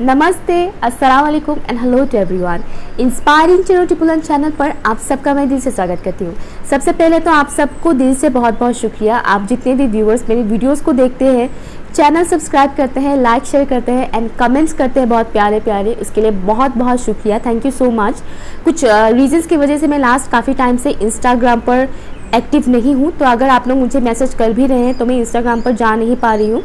नमस्ते, अस्सलाम वालेकुम and hello to everyone. Inspiring चलो टिपुलन चैनल पर आप सबका मैं दिल से स्वागत करती हूँ। सबसे पहले तो आप सबको दिल से बहुत बहुत शुक्रिया। आप जितने भी व्यूअर्स मेरी वीडियोस को देखते हैं, चैनल सब्सक्राइब करते हैं, लाइक शेयर करते हैं एंड कमेंट्स करते हैं बहुत प्यारे प्यारे, उसके लिए बहुत बहुत शुक्रिया। Thank you so much. कुछ रीजंस की वजह से मैं लास्ट काफ़ी टाइम से इंस्टाग्राम पर एक्टिव नहीं हूँ, तो अगर आप लोग मुझे मैसेज कर भी रहे हैं तो मैं इंस्टाग्राम पर जा नहीं पा रही हूँ।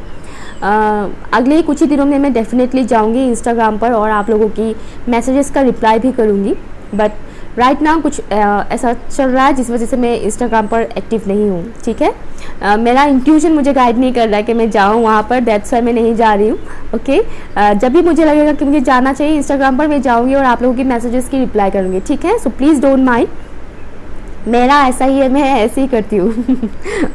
अगले कुछ ही दिनों में मैं डेफिनेटली जाऊंगी इंस्टाग्राम पर और आप लोगों की मैसेजेस का रिप्लाई भी करूंगी। बट राइट नाउ कुछ ऐसा चल रहा है जिस वजह से मैं इंस्टाग्राम पर एक्टिव नहीं हूँ। ठीक है, मेरा इंट्यूशन मुझे गाइड नहीं कर रहा है कि मैं जाऊँ वहाँ पर, दैट्स व्हाई मैं नहीं जा रही हूँ। ओके, जब भी मुझे लगेगा कि मुझे जाना चाहिए इंस्टाग्राम पर, मैं जाऊँगी और आप लोगों की मैसेजेस की रिप्लाई करूँगी। ठीक है, सो प्लीज़ डोंट माइंड, मेरा ऐसा ही है, मैं ऐसे ही करती हूँ।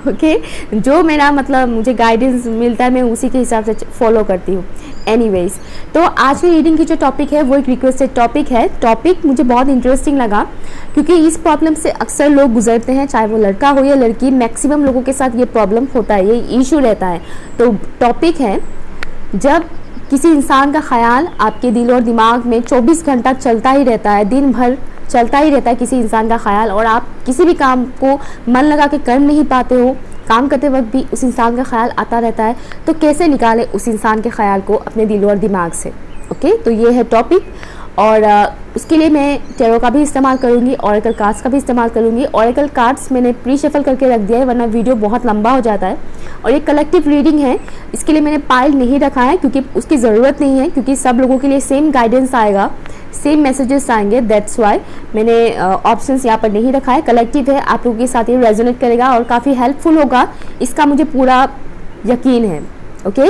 ओके, जो मेरा मतलब मुझे गाइडेंस मिलता है मैं उसी के हिसाब से फॉलो करती हूँ। एनीवेज, तो आज की रीडिंग की जो टॉपिक है वो एक रिक्वेस्टेड टॉपिक है। टॉपिक मुझे बहुत इंटरेस्टिंग लगा क्योंकि इस प्रॉब्लम से अक्सर लोग गुजरते हैं, चाहे वो लड़का हो या लड़की, मैक्सिमम लोगों के साथ ये प्रॉब्लम होता है, ये इशू रहता है। तो टॉपिक है, जब किसी इंसान का ख्याल आपके दिल और दिमाग में 24 घंटा चलता ही रहता है, दिन भर चलता ही रहता है किसी इंसान का ख्याल, और आप किसी भी काम को मन लगा के कर नहीं पाते हो, काम करते वक्त भी उस इंसान का ख्याल आता रहता है, तो कैसे निकालें उस इंसान के ख्याल को अपने दिल और दिमाग से। ओके, तो ये है टॉपिक, और उसके लिए मैं टैरो का भी इस्तेमाल करूँगी, ओरेकल कार्ड्स का भी इस्तेमाल करूँगी। ओरेकल कार्ड्स मैंने प्री शफल करके रख दिया है वरना वीडियो बहुत लंबा हो जाता है, और ये कलेक्टिव रीडिंग है, इसके लिए मैंने पाइल नहीं रखा है क्योंकि उसकी ज़रूरत नहीं है, क्योंकि सब लोगों के लिए सेम गाइडेंस आएगा, सेम मैसेजेस आएंगे। दैट्स वाई मैंने ऑप्शंस यहाँ पर नहीं रखा है। कलेक्टिव है, आप लोगों के साथ ये रेजोनेट करेगा और काफ़ी हेल्पफुल होगा, इसका मुझे पूरा यकीन है। ओके,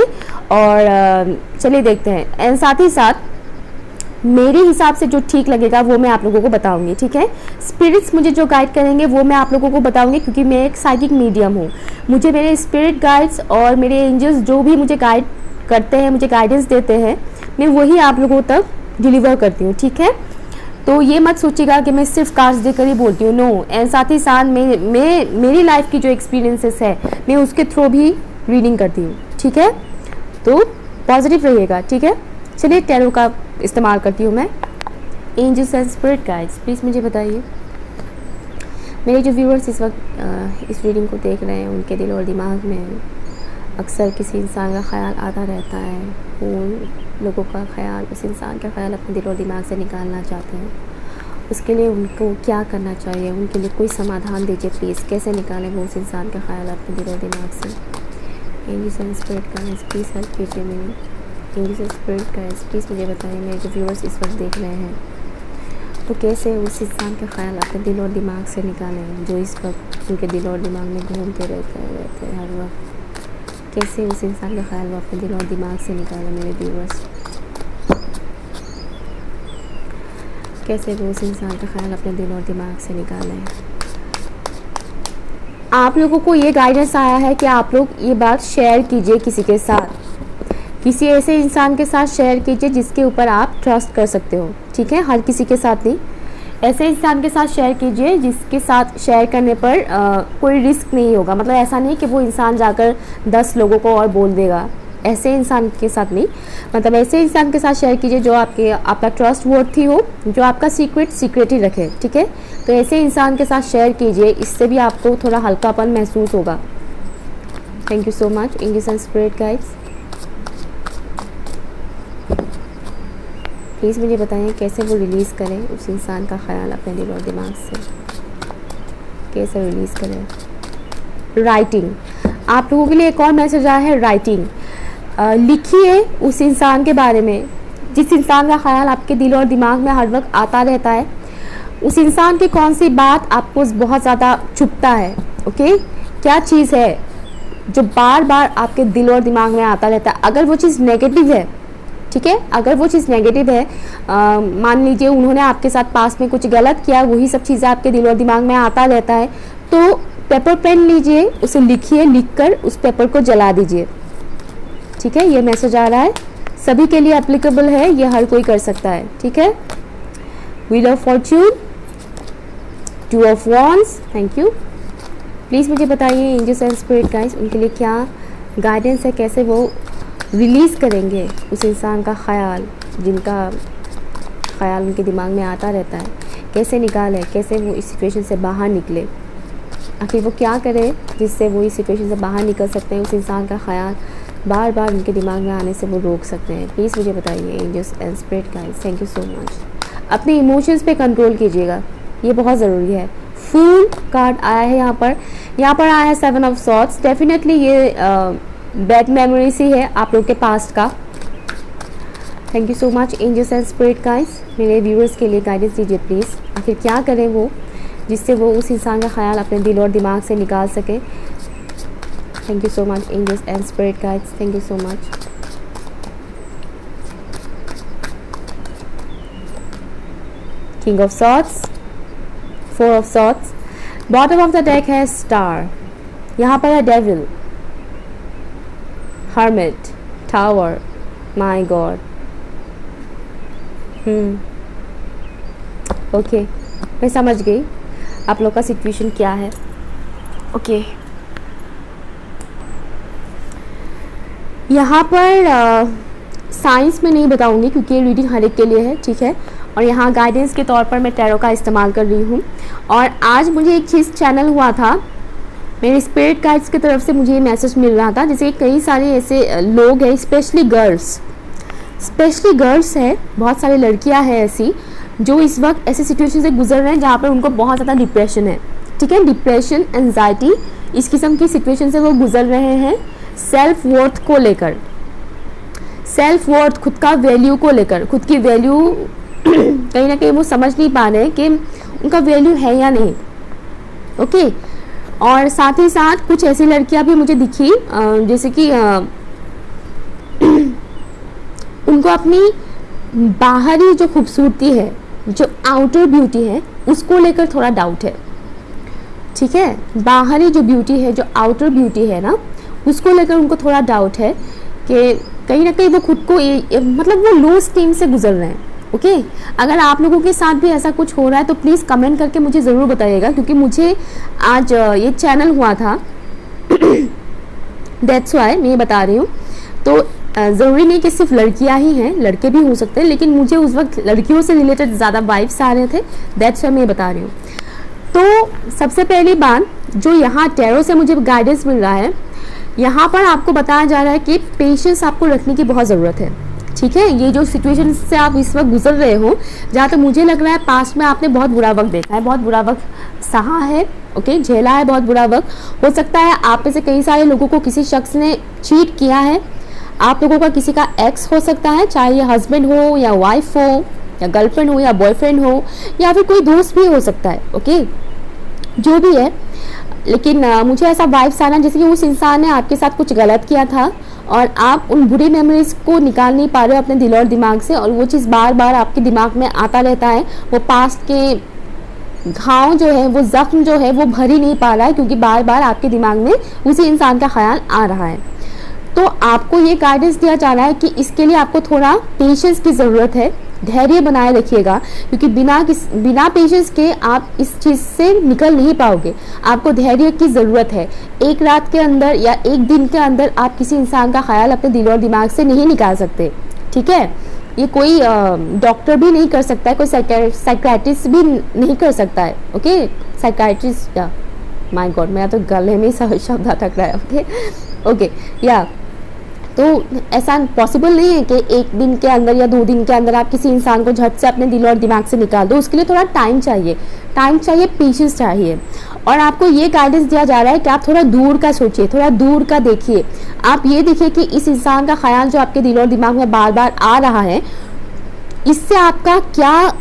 और चलिए देखते हैं, एंड साथ ही साथ मेरे हिसाब से जो ठीक लगेगा वो मैं आप लोगों को बताऊंगी। ठीक है, स्पिरिट्स मुझे जो गाइड करेंगे वो मैं आप लोगों को बताऊंगी, क्योंकि मैं एक साइकिक मीडियम हूँ। मुझे मेरे स्पिरिट गाइड्स और मेरे एंजल्स जो भी मुझे गाइड करते हैं, मुझे गाइडेंस देते हैं, मैं वही आप लोगों तक डिलीवर करती हूँ। ठीक है, तो ये मत सोचिएगा कि मैं सिर्फ कार्ड्स देकर ही बोलती हूँ, नो। एंड साथ ही साथ मैं मेरी लाइफ की जो एक्सपीरियंसेस है मैं उसके थ्रू भी रीडिंग करती हूँ। ठीक है, तो पॉजिटिव रहिएगा। ठीक है, चलिए टैरो का इस्तेमाल करती हूँ मैं। Angels and spirit guides, please मुझे बताइए, मेरे जो व्यूअर्स इस वक्त इस रीडिंग को देख रहे हैं, उनके दिल और दिमाग में अक्सर किसी इंसान का ख्याल आता रहता है, उन लोगों का ख्याल, उस इंसान का ख्याल अपने दिल और दिमाग से निकालना चाहते हैं। उसके लिए उनको क्या करना चाहिए, उनके लिए कोई समाधान दीजिए प्लीज़, कैसे निकालें वो उस इंसान का ख्याल अपने दिल और दिमाग से। Angels and spirit guides, please help कीजिए मेरी। Angels and spirit guides, please मुझे बताइए, मेरे जो व्यूअर्स इस वक्त देख रहे हैं, तो कैसे उस इंसान का ख्याल अपने दिल और दिमाग से निकालें जो इस वक्त उनके दिल और दिमाग में घूमते रहते हैं हर वक्त। कैसे उस इंसान का ख्याल वो अपने दिल और दिमाग से निकालें मेरे व्यूअर्स, कैसे वो उस इंसान का ख्याल अपने दिल और दिमाग से निकालें। आप लोगों को ये गाइडेंस आया है कि आप लोग ये बात शेयर कीजिए किसी के साथ, किसी ऐसे इंसान के साथ शेयर कीजिए जिसके ऊपर आप ट्रस्ट कर सकते हो। ठीक है, हर किसी के साथ नहीं, ऐसे इंसान के साथ शेयर कीजिए जिसके साथ शेयर करने पर कोई रिस्क नहीं होगा। मतलब ऐसा नहीं कि वो इंसान जाकर 10 लोगों को और बोल देगा, ऐसे इंसान के साथ नहीं। मतलब ऐसे इंसान के साथ शेयर कीजिए जो आपका ट्रस्ट वर्थी हो, जो आपका सीक्रेट ही रखे। ठीक है, तो ऐसे इंसान के साथ शेयर कीजिए, इससे भी आपको थोड़ा हल्कापन महसूस होगा। Thank you so much angels and spirit guides. Please मुझे बताइए कैसे वो रिलीज़ करें उस इंसान का ख्याल अपने दिल और दिमाग से, कैसे रिलीज़ करें। राइटिंग, आप लोगों के लिए एक और मैसेज आया है, राइटिंग। लिखिए उस इंसान के बारे में जिस इंसान का ख्याल आपके दिल और दिमाग में हर वक्त आता रहता है। उस इंसान की कौन सी बात आपको बहुत ज़्यादा चुभता है। ओके, क्या चीज़ है जो बार बार आपके दिल और दिमाग में आता रहता है। अगर वो चीज़ नेगेटिव है, ठीक है, अगर वो चीज़ नेगेटिव है, मान लीजिए उन्होंने आपके साथ पास में कुछ गलत किया, वही सब चीज़ें आपके दिल और दिमाग में आता रहता है, तो पेपर पेन लीजिए, उसे लिखिए, लिखकर उस पेपर को जला दीजिए। ठीक है, ये मैसेज आ रहा है, सभी के लिए एप्लीकेबल है, ये हर कोई कर सकता है। ठीक है, wheel of Fortune, 2 of wands, thank you. Please मुझे बताइए एंजल्स एंड स्पिरिट गाइड्स, उनके लिए क्या गाइडेंस है, कैसे वो रिलीज़ करेंगे उस इंसान का ख्याल जिनका ख़्याल उनके दिमाग में आता रहता है, कैसे निकाले, कैसे वो इस सिचुएशन से बाहर निकले, आखिर वो क्या करे जिससे वो इस सिचुएशन से बाहर निकल सकते हैं, उस इंसान का ख्याल बार बार उनके दिमाग में आने से वो रोक सकते हैं। प्लीज़ मुझे बताइए angels and spirit guides, thank you so much. अपने इमोशंस पे कंट्रोल कीजिएगा, ये बहुत ज़रूरी है। फूल कार्ड आया है यहाँ पर आया है 7 ऑफ सॉर्ड्स। डेफिनेटली ये बैड मेमोरी सी है आप लोग के पास्ट का। Thank you so much angels and spirit guides, मेरे व्यूअर्स के लिए गाइडेंस दीजिए प्लीज़। आखिर क्या करें वो जिससे वो उस इंसान का ख्याल अपने दिल और दिमाग से निकाल सके। Thank you so much angels and spirit guides, thank you so much. King of swords, 4 of swords, bottom of the deck है स्टार, यहाँ पर है devil, hermit, tower, my god. Okay, मैं समझ गई आप लोग का सिचुएशन क्या है। ओके, यहाँ पर साइंस में नहीं बताऊंगी क्योंकि ये रीडिंग हर एक के लिए है, ठीक है। और यहाँ गाइडेंस के तौर पर मैं टैरो का इस्तेमाल कर रही हूँ। और आज मुझे एक चीज़ चैनल हुआ था, मेरे स्पिरिट गाइड्स की तरफ से मुझे ये मैसेज मिल रहा था, जैसे कई सारे ऐसे लोग हैं, स्पेशली गर्ल्स है, बहुत सारी लड़कियां हैं ऐसी जो इस वक्त ऐसे सिचुएशन से गुजर रहे हैं जहाँ पर उनको बहुत ज़्यादा डिप्रेशन है, ठीक है। डिप्रेशन, एंजाइटी, इस किस्म की सिचुएशन से वो गुजर रहे हैं। सेल्फ वर्थ को लेकर, सेल्फ वर्थ, खुद का वैल्यू को लेकर, खुद की वैल्यू कहीं ना कहीं वो समझ नहीं पा रहे हैं कि उनका वैल्यू है या नहीं। ओके, और साथ ही साथ कुछ ऐसी लड़कियां भी मुझे दिखी जैसे कि उनको अपनी बाहरी जो खूबसूरती है, जो आउटर ब्यूटी है, उसको लेकर थोड़ा डाउट है, ठीक है। बाहरी जो ब्यूटी है, जो आउटर ब्यूटी है ना, उसको लेकर उनको थोड़ा डाउट है कि कहीं ना कहीं वो खुद को मतलब वो लो स्टीम से गुजर रहे हैं। ओके, अगर आप लोगों के साथ भी ऐसा कुछ हो रहा है तो प्लीज़ कमेंट करके मुझे ज़रूर बताइएगा, क्योंकि मुझे आज ये चैनल हुआ था दैट्स वाई मैं ये बता रही हूँ। तो ज़रूरी नहीं कि सिर्फ लड़कियां ही हैं, लड़के भी हो सकते हैं, लेकिन मुझे उस वक्त लड़कियों से रिलेटेड ज़्यादा वाइब्स आ रहे थे, दैट्स वाई मैं ये बता रही हूँ। तो सबसे पहली बात जो यहाँ टैरो से मुझे गाइडेंस मिल रहा है, यहाँ पर आपको बताया जा रहा है कि पेशेंस आपको रखने की बहुत ज़रूरत है, ठीक है। ये जो सिचुएशन से आप इस वक्त गुजर रहे हो, जहाँ तक मुझे लग रहा है पास्ट में आपने बहुत बुरा वक्त देखा है, बहुत बुरा वक्त सहा है, ओके, झेला है बहुत बुरा वक्त। हो सकता है आप में से कई सारे लोगों को किसी शख्स ने चीट किया है, आप लोगों का किसी का एक्स हो सकता है, चाहे ये हस्बैंड हो या वाइफ हो या गर्लफ्रेंड हो या बॉयफ्रेंड हो या फिर कोई दोस्त भी हो सकता है, ओके, जो भी है। लेकिन मुझे ऐसा वाइब्स आना जैसे कि उस इंसान ने आपके साथ कुछ गलत किया था और आप उन बुरी मेमोरीज को निकाल नहीं पा रहे हो अपने दिल और दिमाग से, और वो चीज़ बार बार आपके दिमाग में आता रहता है। वो पास्ट के घाव जो है, वो जख्म जो है, वो भर ही नहीं पा रहा है, क्योंकि बार बार आपके दिमाग में उसी इंसान का ख्याल आ रहा है। तो आपको ये गाइडेंस दिया जा रहा है कि इसके लिए आपको थोड़ा पेशेंस की ज़रूरत है, धैर्य बनाए रखिएगा, क्योंकि बिना पेशेंस के आप इस चीज़ से निकल नहीं पाओगे। आपको धैर्य की ज़रूरत है। एक रात के अंदर या एक दिन के अंदर आप किसी इंसान का ख्याल अपने दिल और दिमाग से नहीं निकाल सकते, ठीक है। ये कोई डॉक्टर भी नहीं कर सकता है, कोई साइकियाट्रिस्ट भी नहीं कर सकता है, ओके। साइकियाट्रिस्ट या माय गॉड, मेरा तो गले में शब्द अटक रहा है, ओके या तो ऐसा पॉसिबल नहीं है कि एक दिन के अंदर या 2 दिन के अंदर आप किसी इंसान को झट से अपने दिल और दिमाग से निकाल दो। उसके लिए थोड़ा टाइम चाहिए, पेशेंस चाहिए। और आपको ये गाइडेंस दिया जा रहा है कि आप थोड़ा दूर का सोचिए, थोड़ा दूर का देखिए। आप ये देखिए कि इस इंसान का ख्याल जो आपके दिल और दिमाग में बार बार आ रहा है, इससे आपका क्या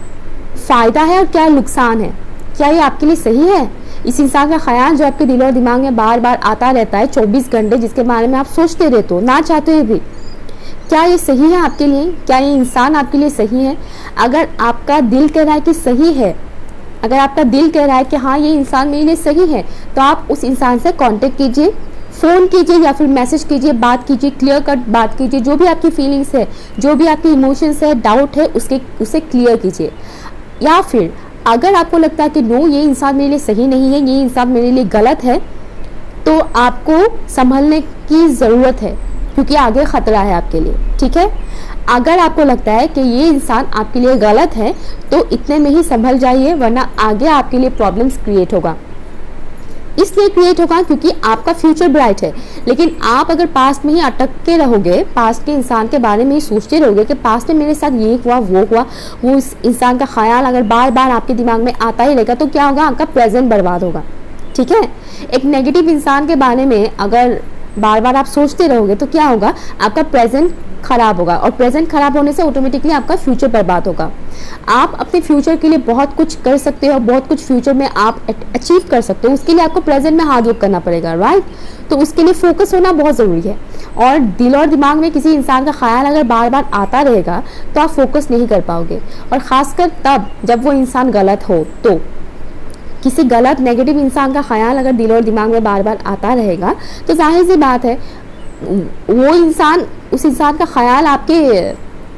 फ़ायदा है और क्या नुकसान है। क्या ये आपके लिए सही है? इस इंसान का ख्याल जो आपके दिल और दिमाग में बार बार आता रहता है 24 घंटे, जिसके बारे में आप सोचते रहते हो ना चाहते हुए भी, क्या ये सही है आपके लिए? क्या ये इंसान आपके लिए सही है? अगर आपका दिल कह रहा है कि सही है, अगर आपका दिल कह रहा है कि हाँ ये इंसान मेरे लिए सही है, तो आप उस इंसान से कांटेक्ट कीजिए, फ़ोन कीजिए या फिर मैसेज कीजिए, बात कीजिए, क्लियर कट बात कीजिए। जो भी आपकी फीलिंग्स है, जो भी आपके इमोशंस है, डाउट है, उसे क्लियर कीजिए। या फिर अगर आपको लगता है कि नो ये इंसान मेरे लिए सही नहीं है, ये इंसान मेरे लिए गलत है, तो आपको संभलने की ज़रूरत है, क्योंकि आगे खतरा है आपके लिए, ठीक है। अगर आपको लगता है कि ये इंसान आपके लिए गलत है तो इतने में ही संभल जाइए, वरना आगे आपके लिए प्रॉब्लम्स क्रिएट होगा। इसलिए क्रिएट होगा क्योंकि आपका फ्यूचर ब्राइट है, लेकिन आप अगर पास्ट में ही अटक के रहोगे, पास्ट के इंसान के बारे में ही सोचते रहोगे कि पास्ट में मेरे साथ ये हुआ वो हुआ, वो इस इंसान का ख्याल अगर बार बार आपके दिमाग में आता ही रहेगा तो क्या होगा, आपका प्रेजेंट बर्बाद होगा, ठीक है। एक नेगेटिव इंसान के बारे में अगर बार बार आप सोचते रहोगे तो क्या होगा, आपका प्रेजेंट खराब होगा, और प्रेजेंट खराब होने से ऑटोमेटिकली आपका फ्यूचर बर्बाद होगा। आप अपने फ्यूचर के लिए बहुत कुछ कर सकते हो, बहुत कुछ फ्यूचर में आप अचीव कर सकते हो, उसके लिए आपको प्रेजेंट में हार्ड वर्क करना पड़ेगा, राइट। तो उसके लिए फोकस होना बहुत ज़रूरी है। और दिल और दिमाग में किसी इंसान का ख्याल अगर बार बार आता रहेगा तो आप फोकस नहीं कर पाओगे, और ख़ासकर तब जब वो इंसान गलत हो। तो किसी गलत नेगेटिव इंसान का ख्याल अगर दिल और दिमाग में बार बार आता रहेगा तो जाहिर सी बात है वो इंसान, उस इंसान का ख्याल आपके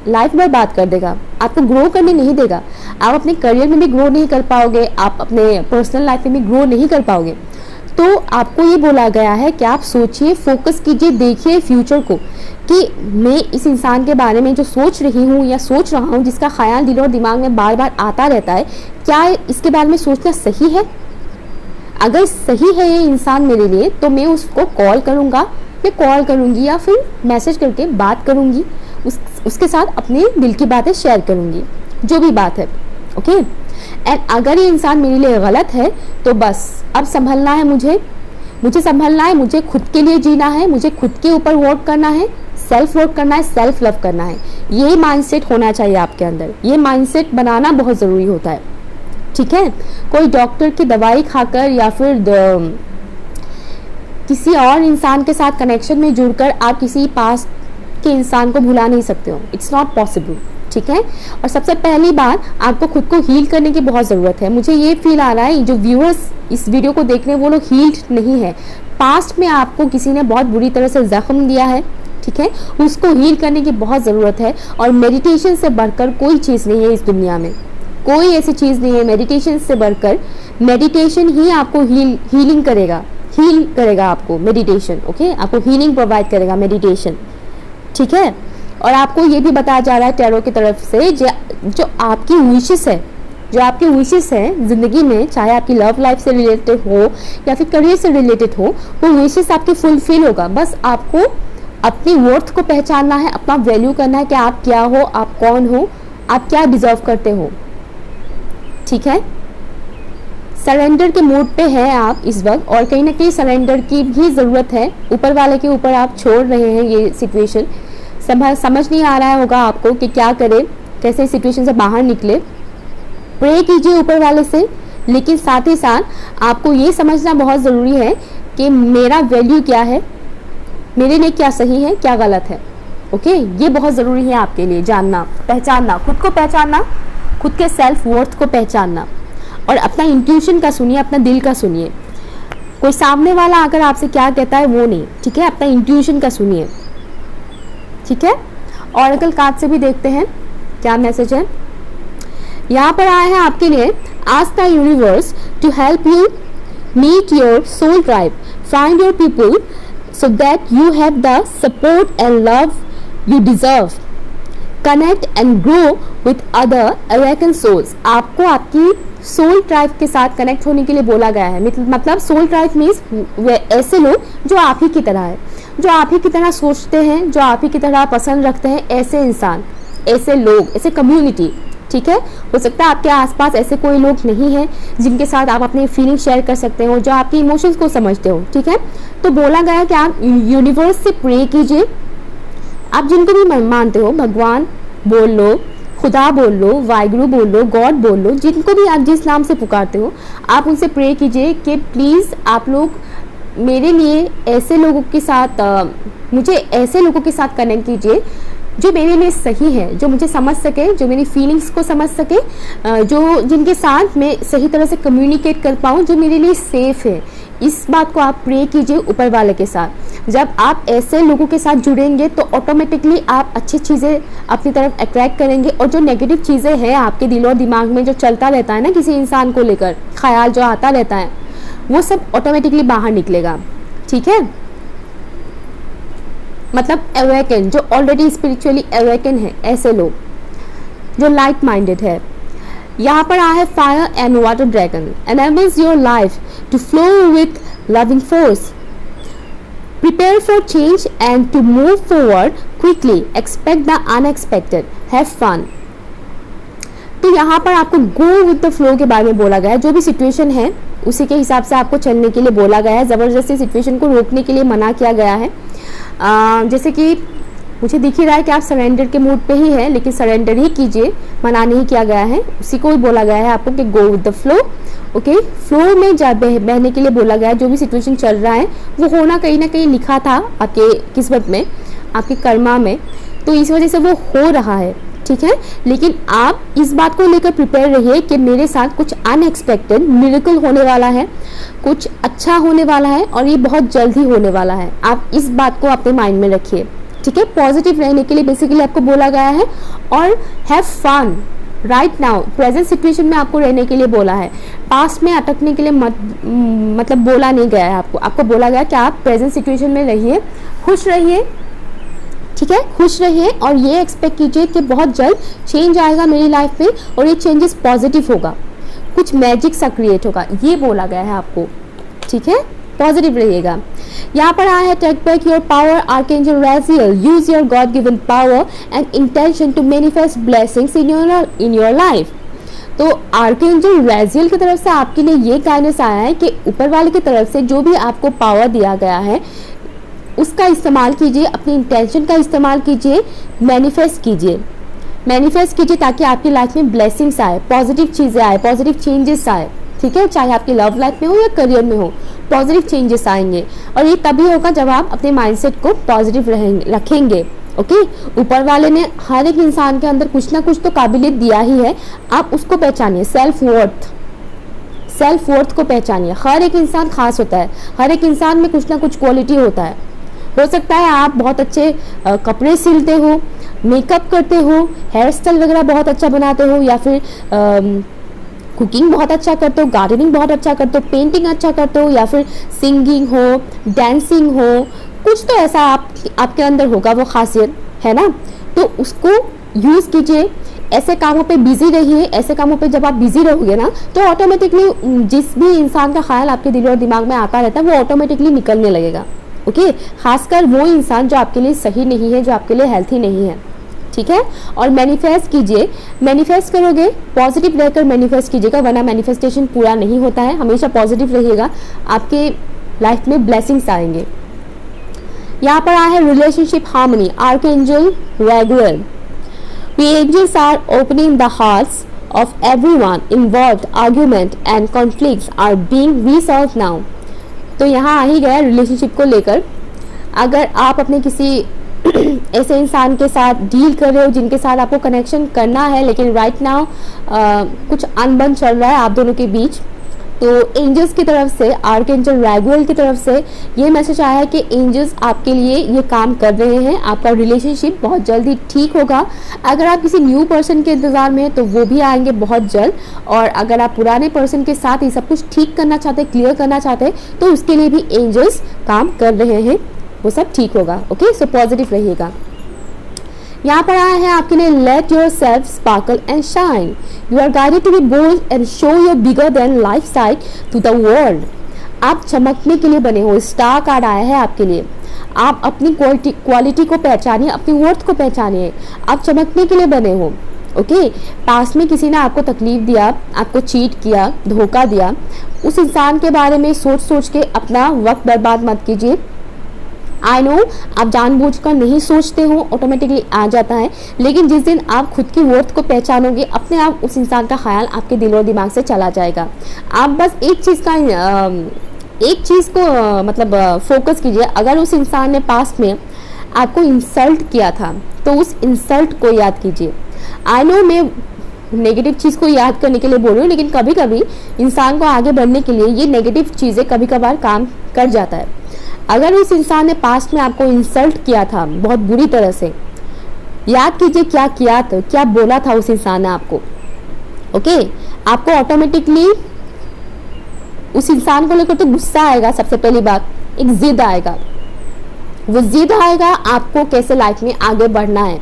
लाइफ बर्बाद कर देगा, आपको ग्रो करने नहीं देगा। आप अपने करियर में भी ग्रो नहीं कर पाओगे, आप अपने पर्सनल लाइफ में भी ग्रो नहीं कर पाओगे। तो आपको ये बोला गया है कि आप सोचिए, फोकस कीजिए, देखिए फ्यूचर को कि मैं इस इंसान के बारे में जो सोच रही हूँ या सोच रहा हूँ, जिसका ख्याल दिल और दिमाग में बार बार आता रहता है, क्या इसके बारे में सोचना सही है। अगर सही है ये इंसान मेरे लिए तो मैं उसको कॉल करूँगा, मैं कॉल करूँगी या फिर मैसेज करके बात करूँगी, उसके साथ अपने दिल की बातें शेयर करूँगी, जो भी बात है, ओके। एंड अगर ये इंसान मेरे लिए गलत है तो बस अब संभलना है, मुझे संभलना है, मुझे खुद के लिए जीना है, मुझे खुद के ऊपर वर्क करना है, सेल्फ वर्क करना है, सेल्फ लव करना है। ये माइंडसेट होना चाहिए आपके अंदर, ये माइंडसेट बनाना बहुत ज़रूरी होता है, ठीक है। कोई डॉक्टर की दवाई खाकर या फिर किसी और इंसान के साथ कनेक्शन में जुड़कर आप किसी पास के इंसान को भुला नहीं सकते हो, इट्स नॉट पॉसिबल, ठीक है। और सबसे पहली बात, आपको खुद को हील करने की बहुत ज़रूरत है। मुझे ये फील आ रहा है जो व्यूअर्स इस वीडियो को देख रहे हैं वो लोग हील्ड नहीं है। पास्ट में आपको किसी ने बहुत बुरी तरह से जख्म दिया है, ठीक है, उसको हील करने की बहुत ज़रूरत है। और मेडिटेशन से बढ़कर कोई चीज़ नहीं है इस दुनिया में, कोई ऐसी चीज़ नहीं है मेडिटेशन से बढ़कर। मेडिटेशन ही आपको हील करेगा आपको मेडिटेशन, ओके, आपको हीलिंग प्रोवाइड करेगा मेडिटेशन, ठीक है। और आपको ये भी बताया जा रहा है टैरो की तरफ से जो आपकी विशेस है ज़िंदगी में, चाहे आपकी लव लाइफ से रिलेटेड हो या फिर करियर से रिलेटेड हो, वो विशेस आपकी फुलफिल होगा। बस आपको अपनी वर्थ को पहचानना है, अपना वैल्यू करना है कि आप क्या हो, आप कौन हो, आप क्या डिजर्व करते हो, ठीक है। सरेंडर के मूड पे है आप इस वक्त, और कहीं ना कहीं सरेंडर की भी ज़रूरत है। ऊपर वाले के ऊपर आप छोड़ रहे हैं ये सिचुएशन, समझ नहीं आ रहा होगा आपको कि क्या करें, कैसे इस सिचुएशन से बाहर निकले। प्रे कीजिए ऊपर वाले से, लेकिन साथ ही साथ आपको ये समझना बहुत ज़रूरी है कि मेरा वैल्यू क्या है, मेरे लिए क्या सही है, क्या गलत है, ओके। ये बहुत ज़रूरी है आपके लिए जानना, पहचानना, खुद को पहचानना, खुद के सेल्फ वर्थ को पहचानना। और अपना इंट्यूशन का सुनिए, अपना दिल का सुनिए। कोई सामने वाला अगर आपसे क्या कहता है वो नहीं, ठीक है, अपना इंट्यूशन का सुनिए, ठीक है। ऑरेकल कार्ड से भी देखते हैं क्या मैसेज है। यहाँ पर आया है आपके लिए, ask the universe to help you meet your soul tribe, find your people so that you have the support and love you deserve, connect and grow with other awakened souls। आपको आपकी soul tribe के साथ connect होने के लिए बोला गया है। मतलब सोल ट्राइब मीन्स ऐसे लोग जो आप ही की तरह है, जो आप ही की तरह सोचते हैं, जो आप ही की तरह पसंद रखते हैं, ऐसे इंसान, ऐसे लोग, ऐसे कम्युनिटी, ठीक है। हो सकता है आपके आसपास ऐसे कोई लोग नहीं हैं जिनके साथ आप अपनी फीलिंग शेयर कर सकते हो, जो आपके इमोशंस को समझते हो, ठीक है। तो बोला गया है कि आप यूनिवर्स से प्रे कीजिए, आप जिनको भी मानते हो, भगवान बोल लो, खुदा बोल लो, वाहिगुरु बोल लो, गॉड बोल लो, जिनको भी आप जिस नाम से पुकारते हो, आप उनसे प्रे कीजिए कि प्लीज़ आप लोग मेरे लिए ऐसे लोगों के साथ, मुझे ऐसे लोगों के साथ कनेक्ट कीजिए जो मेरे लिए सही है, जो मुझे समझ सके, जो मेरी फीलिंग्स को समझ सके, जो जिनके साथ मैं सही तरह से कम्युनिकेट कर पाऊँ, जो मेरे लिए सेफ है। इस बात को आप प्रे कीजिए ऊपर वाले के साथ। जब आप ऐसे लोगों के साथ जुड़ेंगे तो ऑटोमेटिकली आप अच्छी चीज़ें अपनी तरफ अट्रैक्ट करेंगे, और जो नेगेटिव चीज़ें हैं आपके दिल और दिमाग में जो चलता रहता है ना किसी इंसान को लेकर, ख्याल जो आता रहता है, वो सब ऑटोमेटिकली बाहर निकलेगा, ठीक है। मतलब अवेकन, जो ऑलरेडी स्पिरिचुअली अवेकन है, ऐसे लोग जो लाइट माइंडेड है। यहाँ पर आया है fire and water dragon, enables your life to flow with loving force, prepare for change and to move forward quickly, expect the unexpected, have fun। तो यहाँ पर आपको गो विद द फ्लो के बारे में बोला गया है। जो भी सिचुएशन है उसी के हिसाब से आपको चलने के लिए बोला गया है। ज़बरदस्ती सिचुएशन को रोकने के लिए मना किया गया है। जैसे कि मुझे दिख ही रहा है कि आप सरेंडर के मूड पे ही है, लेकिन सरेंडर ही कीजिए, मना नहीं किया गया है। उसी को ही बोला गया है आपको कि go with the flow. Okay, flow में बहने के लिए बोला गया है। जो भी सिचुएशन चल रहा है वो होना कहीं ना कहीं लिखा था आपके किस्मत में, आपके कर्मा में, तो इस वजह से वो हो रहा है, ठीक है। लेकिन आप इस बात को लेकर प्रिपेयर रहिए कि मेरे साथ कुछ अनएक्सपेक्टेड मिरेकल होने वाला है, कुछ अच्छा होने वाला है और ये बहुत जल्द ही होने वाला है। आप इस बात को अपने माइंड में रखिए, ठीक है। पॉजिटिव रहने के लिए बेसिकली आपको बोला गया है और have fun right now, present situation में आपको रहने के लिए बोला है। पास्ट में अटकने के लिए मतलब बोला नहीं गया है आपको बोला गया कि आप प्रेजेंट सिचुएशन में रहिए, खुश रहिए, ठीक है, खुश रहिए और ये एक्सपेक्ट कीजिए कि बहुत जल्द चेंज आएगा मेरी लाइफ में और ये चेंजेस पॉजिटिव होगा, कुछ मैजिक सा क्रिएट होगा, ये बोला गया है आपको, ठीक है। पॉजिटिव रहिएगा। यहाँ पर आया है take back your power archangel Raziel, use your god given power and intention to manifest blessings in your life. तो आर्कएंजल राजियल की तरफ से आपके लिए ये गाइडेंस आया है कि ऊपर वाले की तरफ से जो भी आपको पावर दिया गया है उसका इस्तेमाल कीजिए, अपनी इंटेंशन का इस्तेमाल कीजिए, मैनिफेस्ट कीजिए ताकि आपकी लाइफ में ब्लेसिंग्स आए, पॉजिटिव चीज़ें आए, पॉजिटिव चेंजेस आए, ठीक है। चाहे आपकी लव लाइफ में हो या करियर में हो, पॉजिटिव चेंजेस आएंगे और ये तभी होगा जब आप अपने माइंडसेट को पॉजिटिव रखेंगे। ओके, ऊपर वाले ने हर एक इंसान के अंदर कुछ ना कुछ तो काबिलियत दिया ही है, आप उसको पहचानिए। सेल्फ वर्थ को पहचानिए। हर एक इंसान खास होता है, हर एक इंसान में कुछ ना कुछ क्वालिटी होता है। हो सकता है आप बहुत अच्छे कपड़े सिलते हो, मेकअप करते हो, हेयर स्टाइल वगैरह बहुत अच्छा बनाते हो, या फिर कुकिंग बहुत अच्छा करते हो, गार्डनिंग बहुत अच्छा करते हो, पेंटिंग अच्छा करते हो, या फिर सिंगिंग हो, डांसिंग हो, कुछ तो ऐसा आपके अंदर होगा, वो खासियत है ना। तो उसको यूज़ कीजिए, ऐसे कामों पे बिजी रहिए। ऐसे कामों पे जब आप बिजी रहोगे ना तो ऑटोमेटिकली जिस भी इंसान का ख्याल आपके दिल और दिमाग में आता रहता है वो ऑटोमेटिकली निकलने लगेगा। ओके, खासकर वो इंसान जो आपके लिए सही नहीं है, जो आपके लिए हेल्थी नहीं है, ठीक है। और मैनिफेस्ट कीजिए, मैनिफेस्ट करोगे पॉजिटिव रहकर मैनिफेस्ट कीजिएगा, वरना मैनिफेस्टेशन पूरा नहीं होता है। हमेशा पॉजिटिव रहिएगा, आपके लाइफ में ब्लेसिंग्स आएंगे। यहाँ पर आया है relationship harmony, archangel Raguel. The angels are opening the hearts of everyone involved. Argument and conflicts are being resolved now. तो यहाँ आ ही गया रिलेशनशिप को लेकर। अगर आप अपने किसी ऐसे इंसान के साथ डील कर रहे हो जिनके साथ आपको कनेक्शन करना है, लेकिन राइट नाउ कुछ अनबन चल रहा है आप दोनों के बीच, तो एंजल्स की तरफ से, आर्कएंजल रागुएल की तरफ से ये मैसेज आया है कि एंजल्स आपके लिए ये काम कर रहे हैं। आपका रिलेशनशिप बहुत जल्दी ठीक होगा। अगर आप किसी न्यू पर्सन के इंतज़ार में हैं तो वो भी आएंगे बहुत जल्द, और अगर आप पुराने पर्सन के साथ ये सब कुछ ठीक करना चाहते हैं, क्लियर करना चाहते हैं, तो उसके लिए भी एंजल्स काम कर रहे हैं, वो सब ठीक होगा। ओके, सो पॉजिटिव रहिएगा। यहाँ पर आया है आपके लिए let yourself sparkle and shine, you are guided to be bold and show your bigger than life side to the world. आप चमकने के लिए बने हो, स्टार कार्ड आया है आपके लिए। आप अपनी क्वालिटी को पहचानिए, अपनी वर्थ को पहचानिए, आप चमकने के लिए बने हो। ओके, पास्ट में किसी ने आपको तकलीफ दिया, आपको चीट किया, धोखा दिया, उस इंसान के बारे में सोच के अपना वक्त बर्बाद मत कीजिए। आई नो आप जानबूझकर नहीं सोचते हो, ऑटोमेटिकली आ जाता है, लेकिन जिस दिन आप खुद की वर्थ को पहचानोगे, अपने आप उस इंसान का ख्याल आपके दिल और दिमाग से चला जाएगा। आप बस एक चीज़ को मतलब फोकस कीजिए। अगर उस इंसान ने पास्ट में आपको इंसल्ट किया था तो उस इंसल्ट को याद कीजिए। आई नो मैं नेगेटिव चीज़ को याद करने के लिए बोल रही हूँ, लेकिन कभी कभी इंसान को आगे बढ़ने के लिए ये नेगेटिव चीज़ें कभी कभार काम कर जाता है। अगर उस इंसान ने पास्ट में आपको इंसल्ट किया था बहुत बुरी तरह से, याद कीजिए क्या किया था, क्या बोला था उस इंसान ने आपको। ओके, आपको ऑटोमेटिकली उस इंसान को लेकर तो गुस्सा आएगा, सबसे पहली बात एक जिद आएगा, वो जिद आएगा आपको कैसे लाइफ में आगे बढ़ना है।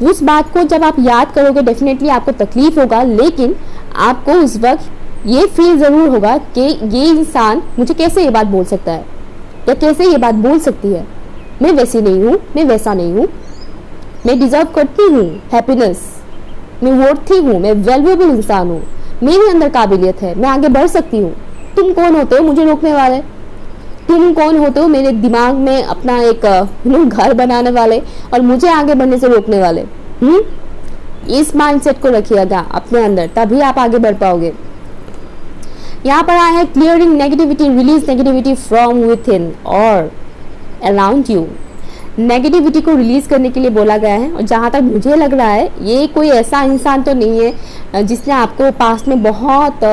उस बात को जब आप याद करोगे डेफिनेटली आपको तकलीफ होगा, लेकिन आपको उस वक्त ये फील ज़रूर होगा कि ये इंसान मुझे कैसे ये बात बोल सकता है या कैसे ये बात बोल सकती है, मैं वैसी नहीं हूँ, मैं वैसा नहीं हूँ, मैं डिजर्व करती हूँ हैप्पीनेस, मैं वर्थी हूँ, मैं वैल्यूएबल इंसान हूँ, मेरे अंदर काबिलियत है, मैं आगे बढ़ सकती हूँ। तुम कौन होते हो मुझे रोकने वाले? तुम कौन होते हो मेरे दिमाग में अपना एक घर बनाने वाले और मुझे आगे बढ़ने से रोकने वाले? इस माइंडसेट को रखिएगा अपने अंदर, तभी आप आगे बढ़ पाओगे। यहाँ पर आया है clearing negativity, release negativity from with in और अराउंड यू। नेगेटिविटी को रिलीज करने के लिए बोला गया है, और जहाँ तक मुझे लग रहा है ये कोई ऐसा इंसान तो नहीं है जिसने आपको पास्ट में बहुत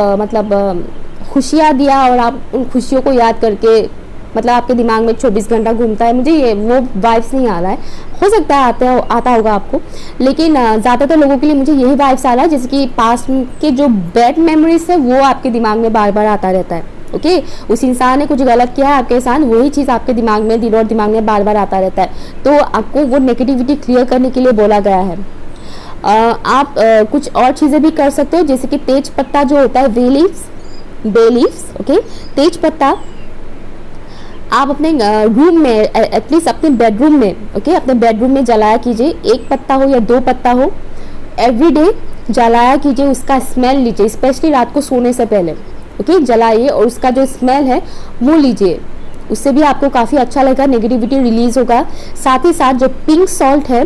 खुशियाँ दिया और आप उन खुशियों को याद करके आपके दिमाग में 24 घंटा घूमता है। मुझे ये वो वाइब्स नहीं आ रहा है, हो सकता है आता होगा आपको, लेकिन ज़्यादातर लोगों के लिए मुझे यही वाइब्स आ रहा है जैसे कि पास्ट के जो बैड मेमोरीज है वो आपके दिमाग में बार बार आता रहता है। ओके, उस इंसान ने कुछ गलत किया है आपके साथ, वही चीज़ आपके दिमाग में, दिल और दिमाग में बार बार आता रहता है। तो आपको वो नेगेटिविटी क्लियर करने के लिए बोला गया है। आप कुछ और चीज़ें भी कर सकते हो, जैसे कि तेज पत्ता जो होता है, बे लीव्स, ओके, तेज पत्ता आप अपने रूम में, एटलीस्ट अपने बेडरूम में, ओके, अपने बेडरूम में जलाया कीजिए। 1 पत्ता हो या 2 पत्ता हो, एवरीडे जलाया कीजिए, उसका स्मेल लीजिए, स्पेशली रात को सोने से पहले, ओके, जलाइए और उसका जो स्मेल है वो लीजिए, उससे भी आपको काफ़ी अच्छा लगेगा, नेगेटिविटी रिलीज होगा। साथ ही साथ जो पिंक सॉल्ट है,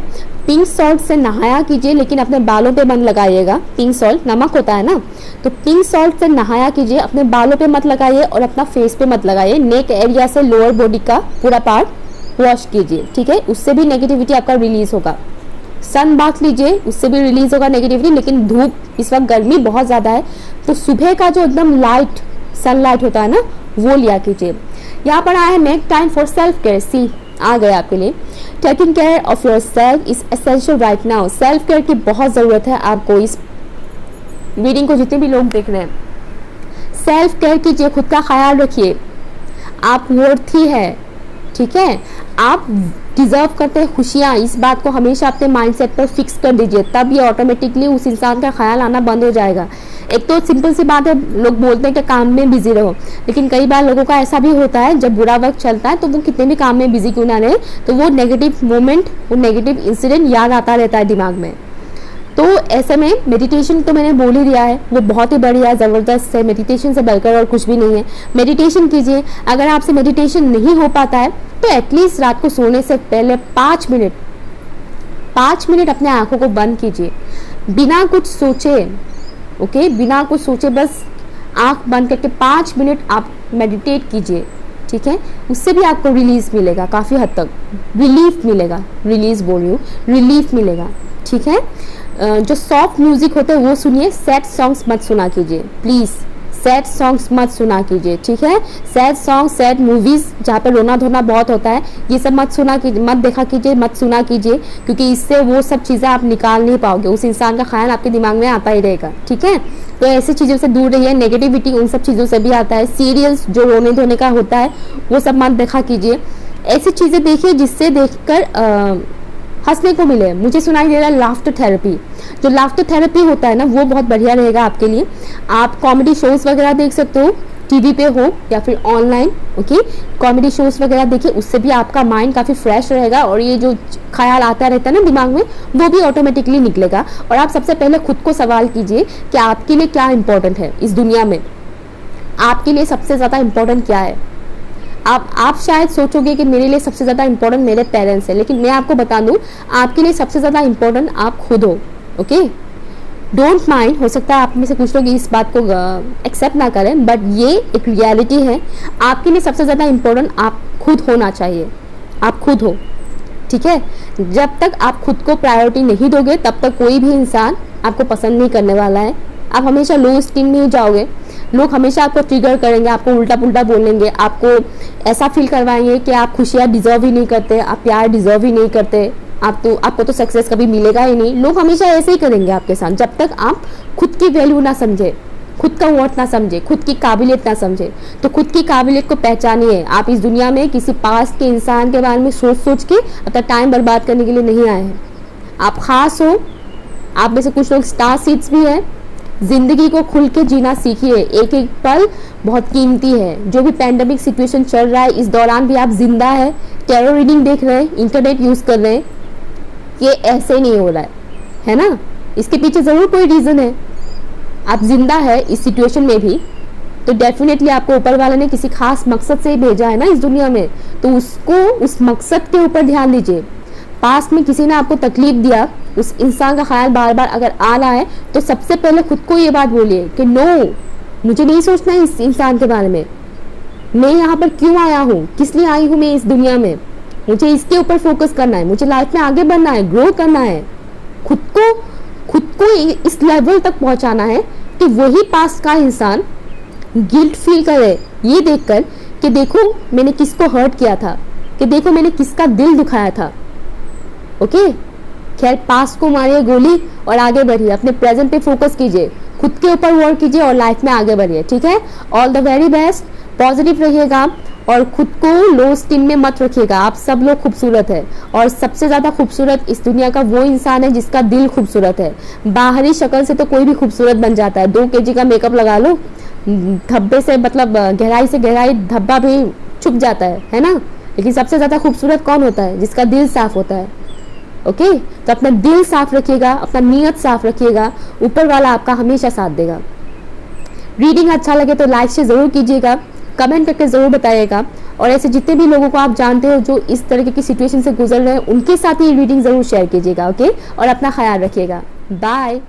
पिंक सॉल्ट से नहाया कीजिए, लेकिन अपने बालों पे मत लगाइएगा। पिंक सॉल्ट नमक होता है ना, तो पिंक सॉल्ट से नहाया कीजिए, अपने बालों पे मत लगाइए और अपना फेस पे मत लगाइए। नेक एरिया से लोअर बॉडी का पूरा पार्ट वॉश कीजिए, ठीक है, उससे भी नेगेटिविटी आपका रिलीज होगा। सन बाथ लीजिए, उससे भी रिलीज होगा नेगेटिविटी, लेकिन धूप इस वक्त गर्मी बहुत ज़्यादा है तो सुबह का जो एकदम लाइट सनलाइट होता है ना वो लिया कीजिए। यहाँ पर आया है make time for self care, सी आ गया आपके लिए। Taking care of yourself is essential right now. Self care की बहुत ज़रूरत है आपको। इस वीडियो को जितने भी लोग देख रहे हैं, सेल्फ केयर कीजिए, खुद का ख्याल रखिए, आप वर्थी है, ठीक है, आप डिजर्व करते हैं खुशियाँ। इस बात को हमेशा अपने माइंडसेट पर फिक्स कर दीजिए, तब ये ऑटोमेटिकली उस इंसान का ख्याल आना बंद हो जाएगा। एक तो सिंपल सी बात है, लोग बोलते हैं कि काम में बिजी रहो, लेकिन कई बार लोगों का ऐसा भी होता है जब बुरा वक्त चलता है तो वो कितने भी काम में बिजी क्यों ना रहे, तो वो नेगेटिव मोमेंट, वो नेगेटिव इंसिडेंट याद आता रहता है दिमाग में। तो ऐसे में मेडिटेशन तो मैंने बोल ही दिया है, वो बहुत ही बढ़िया ज़बरदस्त है, मेडिटेशन से बढ़कर और कुछ भी नहीं है। मेडिटेशन कीजिए। अगर आपसे मेडिटेशन नहीं हो पाता है तो एटलीस्ट रात को सोने से पहले 5 मिनट अपने आंखों को बंद कीजिए, बिना कुछ सोचे, ओके, बिना कुछ सोचे बस आंख बंद करके 5 मिनट आप मेडिटेट कीजिए, ठीक है। उससे भी आपको रिलीज मिलेगा, काफ़ी हद तक रिलीफ मिलेगा, रिलीज बोल रही हूँ, रिलीफ मिलेगा, ठीक है। जो सॉफ्ट म्यूजिक होते हैं वो सुनिए, सैड सॉन्ग्स मत सुना कीजिए प्लीज़, सैड सॉन्ग्स मत सुना कीजिए, ठीक है। सैड सॉन्ग, सैड मूवीज़ जहाँ पे रोना धोना बहुत होता है, ये सब मत सुना कीजिए, मत देखा कीजिए, मत सुना कीजिए, क्योंकि इससे वो सब चीज़ें आप निकाल नहीं पाओगे, उस इंसान का ख्याल आपके दिमाग में आता ही रहेगा, ठीक है। तो ऐसी चीज़ों से दूर रहिए, नेगेटिविटी उन सब चीज़ों से भी आता है। सीरियल्स जो रोने धोने का होता है वो सब मत देखा कीजिए, ऐसी चीज़ें देखिए जिससे देखकर हंसने को मिले। मुझे सुनाई दे रहा है लाफ्टर थेरेपी, जो लाफ्टर थेरेपी होता है ना वो बहुत बढ़िया रहेगा आपके लिए। आप कॉमेडी शोज़ वगैरह देख सकते हो, टीवी पे हो या फिर ऑनलाइन, ओके, कॉमेडी शोज़ वगैरह देखिए, उससे भी आपका माइंड काफ़ी फ्रेश रहेगा और ये जो ख्याल आता रहता है ना दिमाग में वो भी ऑटोमेटिकली निकलेगा। और आप सबसे पहले खुद को सवाल कीजिए कि आपके लिए क्या इंपॉर्टेंट है इस दुनिया में, आपके लिए सबसे ज़्यादा इंपॉर्टेंट क्या है। आप शायद सोचोगे कि मेरे लिए सबसे ज़्यादा इंपॉर्टेंट मेरे पेरेंट्स हैं, लेकिन मैं आपको बता दूं आपके लिए सबसे ज़्यादा इंपॉर्टेंट आप खुद हो, ओके। डोंट माइंड, हो सकता है आप में से कुछ लोग इस बात को एक्सेप्ट ना करें, बट ये एक रियलिटी है। आपके लिए सबसे ज़्यादा इंपॉर्टेंट आप खुद होना चाहिए, आप खुद हो, ठीक है। जब तक आप खुद को प्रायोरिटी नहीं दोगे तब तक कोई भी इंसान आपको पसंद नहीं करने वाला है। आप हमेशा लो स्टीम में ही जाओगे, लोग हमेशा आपको ट्रिगर करेंगे, आपको उल्टा पुल्टा बोलेंगे, आपको ऐसा फील करवाएंगे कि आप खुशियाँ डिजर्व ही नहीं करते, आप प्यार डिजर्व ही नहीं करते, आपको तो सक्सेस कभी मिलेगा ही नहीं। लोग हमेशा ऐसे ही करेंगे आपके साथ जब तक आप खुद की वैल्यू ना समझे, खुद का वर्थ ना समझे, खुद की काबिलियत ना समझे। तो खुद की काबिलियत को पहचानिए। आप इस दुनिया में किसी पास के इंसान के बारे में सोच सोच के अपना टाइम बर्बाद करने के लिए नहीं आए हैं। आप खास हो। आप में से कुछ लोग स्टार सीड्स भी हैं। जिंदगी को खुल के जीना सीखिए। एक एक पल बहुत कीमती है। जो भी पैंडेमिक सिचुएशन चल रहा है, इस दौरान भी आप जिंदा है, टैरो रीडिंग देख रहे हैं, इंटरनेट यूज कर रहे हैं, ये ऐसे नहीं हो रहा है ना? इसके पीछे जरूर कोई रीजन है। आप जिंदा है इस सिचुएशन में भी, तो डेफिनेटली आपको ऊपर वाले ने किसी खास मकसद से ही भेजा है ना इस दुनिया में। तो उसको, उस मकसद के ऊपर ध्यान दीजिए। पास्ट में किसी ने आपको तकलीफ दिया, उस इंसान का ख्याल बार बार अगर आ रहा है, तो सबसे पहले खुद को ये बात बोलिए कि नो, मुझे नहीं सोचना है इस इंसान के बारे में। मैं यहाँ पर क्यों आया हूँ, किस लिए आई हूँ मैं इस दुनिया में, मुझे इसके ऊपर फोकस करना है, मुझे लाइफ में आगे बढ़ना है, ग्रो करना है। खुद को इस लेवल तक पहुंचाना है कि वही पास्ट का इंसान गिल्ट फील करे ये देखकर कि देखो मैंने किसको हर्ट किया था, कि देखो मैंने किसका दिल दुखाया था। ओके, खैर पास्ट को मारिए गोली और आगे बढ़िए। अपने प्रेजेंट पे फोकस कीजिए, खुद के ऊपर वर्क कीजिए और लाइफ में आगे बढ़िए। ठीक है, all the very best. Positive रहिएगा और खुद को लो स्टीम में मत रखिएगा। आप सब लोग खूबसूरत है और सबसे ज्यादा खूबसूरत इस दुनिया का वो इंसान है जिसका दिल खूबसूरत है। बाहरी शक्ल से तो कोई भी खूबसूरत बन जाता है। 2 kg का मेकअप लगा लो, धब्बे से मतलब गहराई से गहराई धब्बा भी छुप जाता है ना? लेकिन सबसे ज्यादा खूबसूरत कौन होता है? जिसका दिल साफ होता है। ओके, तो अपना दिल साफ रखिएगा, अपना नीयत साफ रखिएगा, ऊपर वाला आपका हमेशा साथ देगा। रीडिंग अच्छा लगे तो लाइक से जरूर कीजिएगा, कमेंट करके जरूर बताइएगा और ऐसे जितने भी लोगों को आप जानते हो जो इस तरह की सिचुएशन से गुजर रहे हैं, उनके साथ ही रीडिंग जरूर शेयर कीजिएगा। ओके, और अपना ख्याल रखिएगा। बाय।